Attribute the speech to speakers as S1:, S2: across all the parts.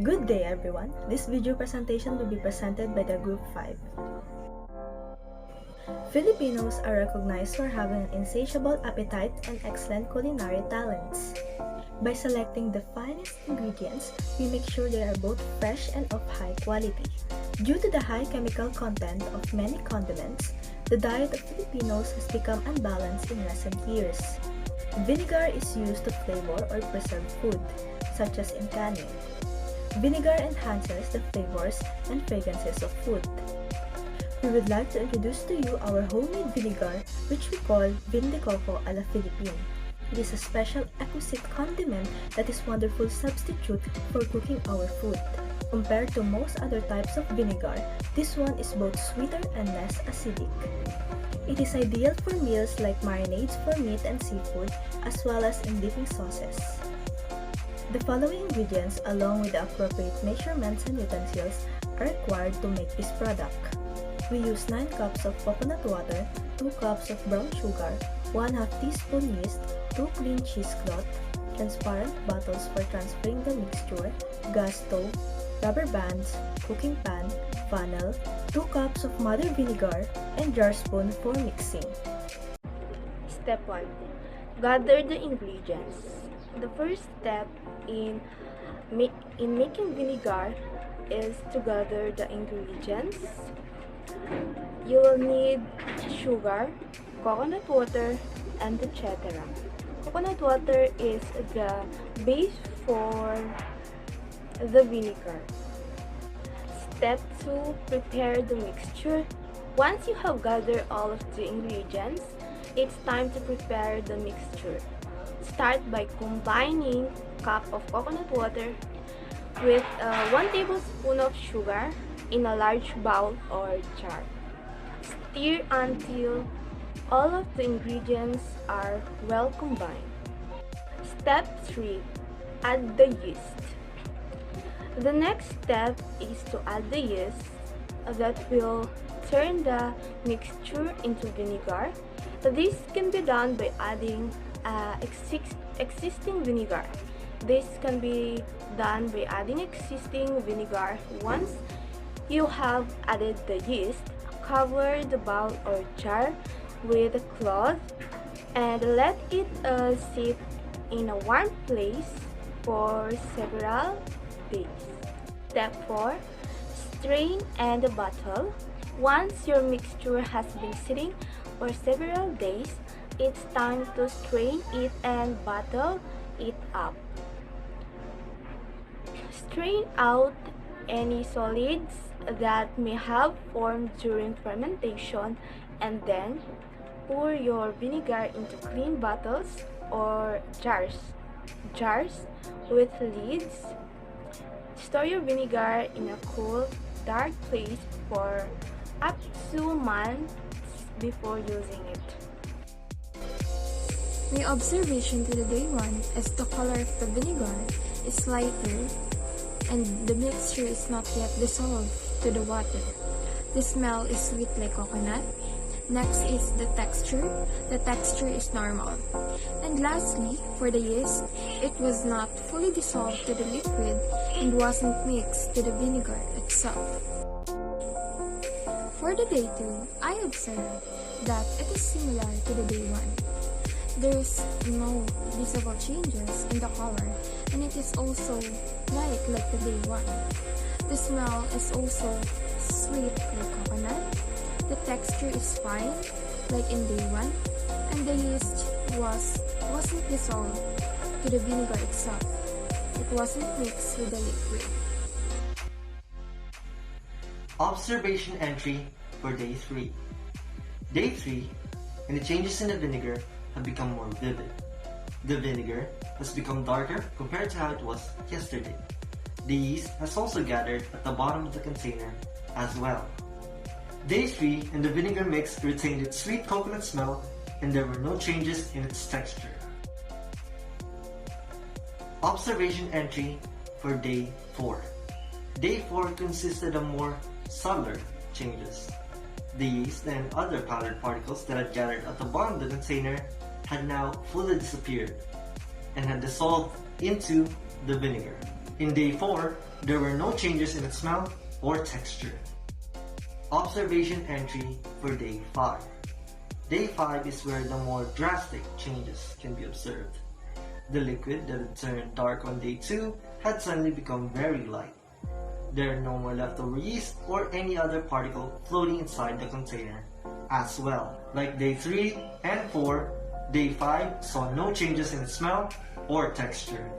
S1: Good day everyone. This video presentation will be presented by the Group 5. Filipinos are recognized for having an insatiable appetite and excellent culinary talents. By selecting the finest ingredients, we make sure they are both fresh and of high quality. Due to the high chemical content of many condiments, the diet of Filipinos has become unbalanced in recent years. Vinegar is used to flavor or preserve food, such as in canning. Vinegar enhances the flavors and fragrances of food. We would like to introduce to you our homemade vinegar, which we call Vin de Coco a la Philippine. It is a special exquisite condiment that is a wonderful substitute for cooking our food. Compared to most other types of vinegar, this one is both sweeter and less acidic. It is ideal for meals like marinades for meat and seafood, as well as in dipping sauces. The following ingredients, along with the appropriate measurements and utensils, are required to make this product. We use 9 cups of coconut water, 2 cups of brown sugar, 1/2 teaspoon yeast, 2 clean cheesecloth, transparent bottles for transferring the mixture, gas stove, rubber bands, cooking pan, funnel, 2 cups of mother vinegar, and jar spoon for mixing.
S2: Step 1. Gather the ingredients. The first step in making vinegar is to gather the ingredients. You will need sugar, coconut water, and etc. Coconut water is the base for the vinegar. Step 2. Prepare the mixture. Once you have gathered all of the ingredients, it's time to prepare the mixture. Start by combining a cup of coconut water with 1 tablespoon of sugar in a large bowl or jar. Stir until all of the ingredients are well combined. Step 3. Add the yeast. The next step is to add the yeast that will turn the mixture into vinegar. This can be done by adding existing vinegar. This can be done by adding existing vinegar. Once you have added the yeast, cover the bowl or jar with a cloth and let it sit in a warm place for several days. Step 4. Strain and bottle. Once your mixture has been sitting for several days, it's time to strain it and bottle it up. Strain out any solids that may have formed during fermentation, and then pour your vinegar into clean bottles or jars with lids. Store your vinegar in a cool, dark place for up to months before using it.
S3: My observation to the day 1 is the color of the vinegar is lighter and the mixture is not yet dissolved to the water. The smell is sweet like coconut. Next is the texture. The texture is normal. And lastly, for the yeast, it was not fully dissolved to the liquid and wasn't mixed to the vinegar itself. For the day 2, I observed that it is similar to the day 1. There is no visible changes in the color, and it is also light like the day 1. The smell is also sweet like coconut. The texture is fine like in day 1, and the yeast wasn't dissolved to the vinegar itself. It wasn't mixed with the liquid.
S4: Observation entry for day 3. Day 3, and the changes in the vinegar have become more vivid. The vinegar has become darker compared to how it was yesterday. The yeast has also gathered at the bottom of the container as well. Day 3, and the vinegar mix retained its sweet coconut smell, and there were no changes in its texture. Observation entry for day 4. Day 4 consisted of more subtler changes. The yeast and other powdered particles that had gathered at the bottom of the container had now fully disappeared and had dissolved into the vinegar. In day 4, there were no changes in its smell or texture. Observation entry for day 5. Day 5 is where the more drastic changes can be observed. The liquid that had turned dark on day 2 had suddenly become very light. There are no more leftover yeast or any other particle floating inside the container. As well, like day 3 and 4, day 5 saw no changes in smell or texture.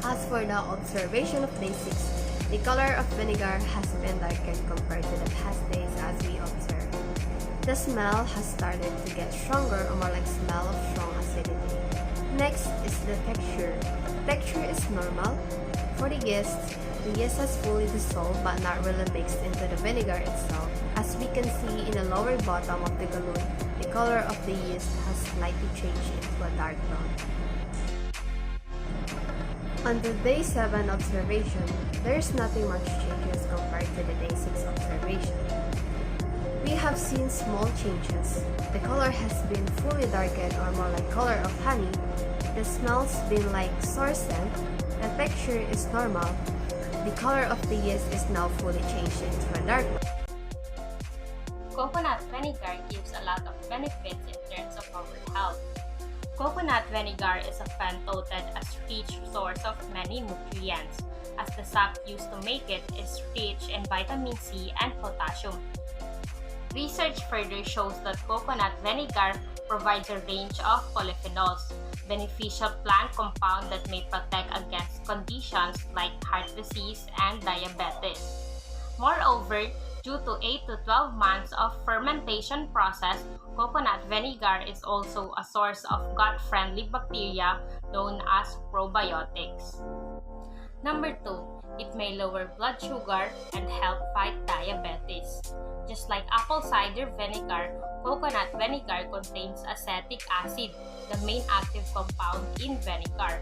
S5: As for the observation of day 6, the color of vinegar has been darkened compared to the past days as we observed. The smell has started to get stronger or more like smell of strong acidity. Next is the texture. Texture is normal. For the yeast has fully dissolved but not really mixed into the vinegar itself. As we can see in the lower bottom of the gallon, the color of the yeast has slightly changed into a dark brown. On the day 7 observation, there is nothing much changes compared to the day 6 observation. We have seen small changes. The color has been fully darkened or more like color of honey. The smells been like sour scent. The texture is normal. The color of the yeast is now fully changed into a dark brown.
S6: Coconut vinegar gives a lot of benefits in terms of our health. Coconut vinegar is often touted as rich source of many nutrients, as the sap used to make it is rich in vitamin C and potassium. Research further shows that coconut vinegar provides a range of polyphenols, beneficial plant compounds that may protect against conditions like heart disease and diabetes. Moreover, due to 8 to 12 months of fermentation process, coconut vinegar is also a source of gut-friendly bacteria known as probiotics. Number 2, it may lower blood sugar and help fight diabetes. Just like apple cider vinegar, coconut vinegar contains acetic acid, the main active compound in vinegar.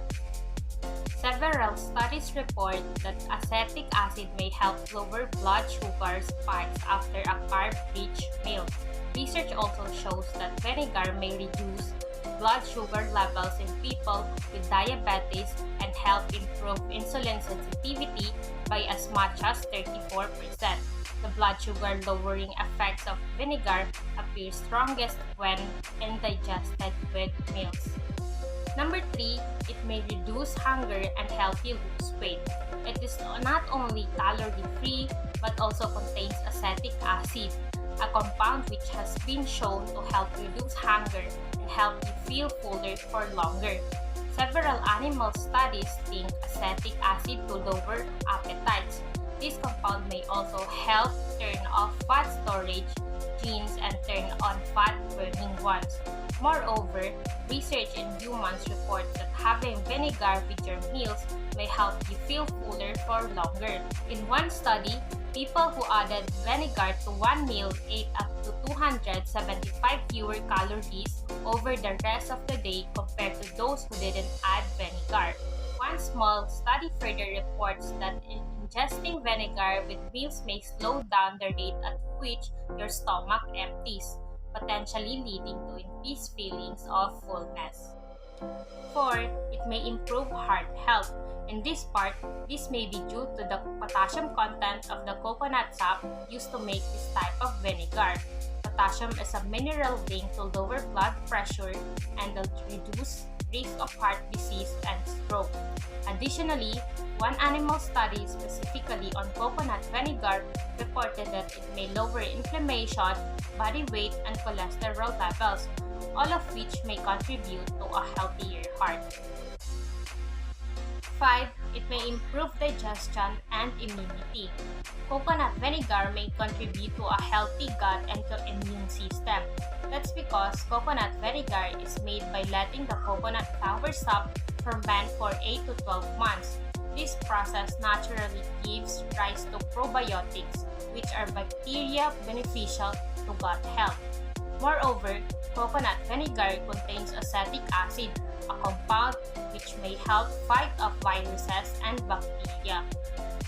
S6: Several studies report that acetic acid may help lower blood sugar spikes after a carb-rich meal. Research also shows that vinegar may reduce blood sugar levels in people with diabetes and help improve insulin sensitivity by as much as 34%. The blood sugar lowering effects of vinegar appear strongest when indigested with meals. Number 3, it may reduce hunger and help you lose weight. It is not only calorie-free but also contains acetic acid, a compound which has been shown to help reduce hunger and help you feel fuller for longer. Several animal studies link acetic acid to lower appetites. This compound may also help turn off fat storage genes and turn on fat-burning ones. Moreover, research in humans reports that having vinegar with your meals may help you feel fuller for longer. In one study, people who added vinegar to one meal ate up to 275 fewer calories over the rest of the day compared to those who didn't add vinegar. One small study further reports that ingesting vinegar with meals may slow down the rate at which your stomach empties, potentially leading to increased feelings of fullness. 4. It may improve heart health. In this part, this may be due to the potassium content of the coconut sap used to make this type of vinegar. Potassium is a mineral linked to lower blood pressure and will reduce risk of heart disease and stroke. Additionally, one animal study specifically on coconut vinegar reported that it may lower inflammation, body weight, and cholesterol levels, all of which may contribute to a healthier heart. 5. It may improve digestion and immunity. Coconut vinegar may contribute to a healthy gut and to immune system. That's because coconut vinegar is made by letting the coconut flower sap ferment for 8 to 12 months. This process naturally gives rise to probiotics, which are bacteria beneficial to gut health. Moreover, coconut vinegar contains acetic acid, a compound which may help fight off viruses and bacteria.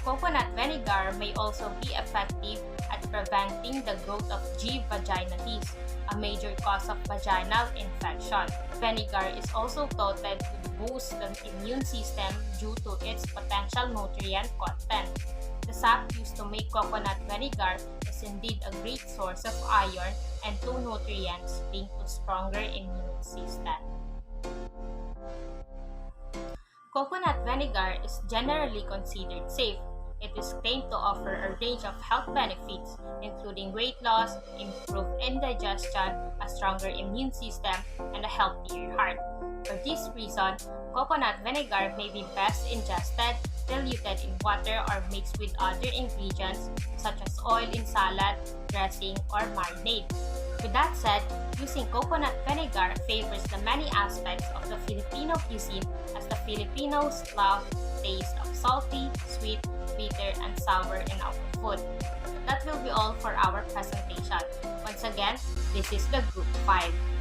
S6: Coconut vinegar may also be effective at preventing the growth of G. vaginalis, a major cause of vaginal infection. Vinegar is also touted to boost the immune system due to its potential nutrient content. The sap used to make coconut vinegar is indeed a great source of iron and two nutrients linked to stronger immune system. Coconut vinegar is generally considered safe. It is claimed to offer a range of health benefits, including weight loss, improved indigestion, a stronger immune system, and a healthier heart. For this reason, coconut vinegar may be best ingested, diluted in water, or mixed with other ingredients such as oil in salad, dressing, or marinade. With that said, using coconut vinegar favors the many aspects of the Filipino cuisine as the Filipinos love the taste of salty, sweet, bitter, and sour in our food. That will be all for our presentation. Once again, this is the Group 5.